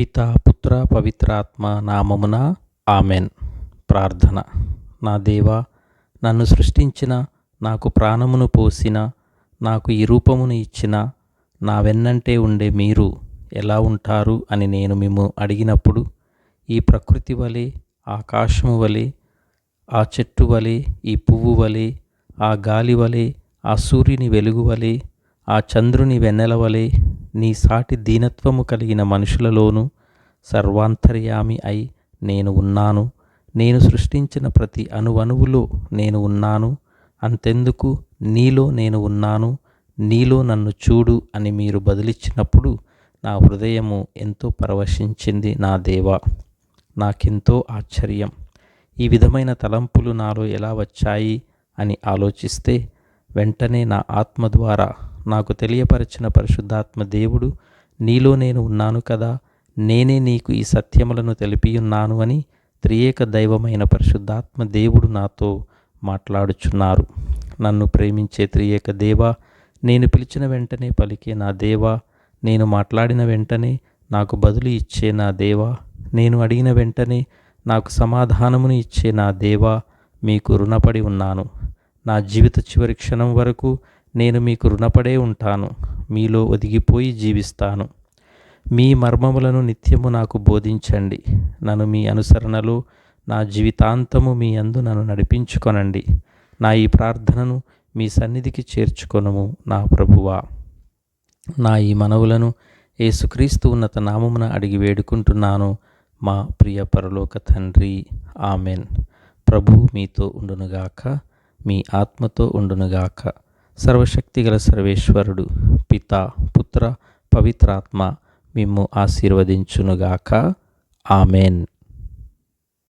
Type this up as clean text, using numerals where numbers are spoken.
పితా పుత్ర పవిత్రాత్మ నామమున ఆమెన్. ప్రార్థన. నా దేవా, నన్ను సృష్టించిన, నాకు ప్రాణమును పోసిన, నాకు ఈ రూపమును ఇచ్చిన నా వెన్నంటే ఉండే మీరు ఎలా ఉంటారు అని నేను మిమ్ము అడిగినప్పుడు, ఈ ప్రకృతి వలె, ఆకాశము వలె, ఆ చెట్టు వలె, ఈ పువ్వు వలె, ఆ గాలి వలె, ఆ సూర్యుని వెలుగు వలె, ఆ చంద్రుని వెన్నెల వలె నీ సాటి దీనత్వము కలిగిన మనుషులలోనూ సర్వాంతర్యామి అయి నేను ఉన్నాను. నేను సృష్టించిన ప్రతి అణువణువులో నేను ఉన్నాను. అంతెందుకు, నీలో నేను ఉన్నాను, నీలో నన్ను చూడు అని మీరు బదులిచ్చినప్పుడు నా హృదయము ఎంతో పరవశించింది. నా దేవా, నాకెంతో ఆశ్చర్యం. ఈ విధమైన తలంపులు నాలో ఎలా వచ్చాయి అని ఆలోచిస్తే, వెంటనే నా ఆత్మ ద్వారా నాకు తెలియపరచిన పరిశుద్ధాత్మ దేవుడు, నీలో నేను ఉన్నాను కదా, నేనే నీకు ఈ సత్యములను తెలిపియున్నాను అని త్రియేక దైవమైన పరిశుద్ధాత్మ దేవుడు నాతో మాట్లాడుచున్నారు. నన్ను ప్రేమించే త్రియేక దేవా, నేను పిలిచిన వెంటనే పలికే నా దేవా, నేను మాట్లాడిన వెంటనే నాకు బదులు ఇచ్చే నా దేవా, నేను అడిగిన వెంటనే నాకు సమాధానమును ఇచ్చే నా దేవా, మీకు రుణపడి ఉన్నాను. నా జీవిత చివరి క్షణం వరకు నేను మీకు రుణపడే ఉంటాను. మీలో ఒదిగిపోయి జీవిస్తాను. మీ మర్మములను నిత్యము నాకు బోధించండి. నన్ను మీ అనుసరణలో నా జీవితాంతము మీ యందు నన్ను నడిపించుకొనండి. నా ఈ ప్రార్థనను మీ సన్నిధికి చేర్చుకొనుము నా ప్రభువా. నా ఈ మనవులను యేసుక్రీస్తు ఉన్నత నామమున అడిగి వేడుకుంటున్నాను, మా ప్రియ పరలోక తండ్రి. ఆమెన్. ప్రభువు మీతో ఉండునుగాక, మీ ఆత్మతో ఉండునుగాక. సర్వశక్తిగల సర్వేశ్వరుడు పితా పుత్ర పవిత్రాత్మ మిమ్ము ఆశీర్వదించునుగాక. ఆమెన్.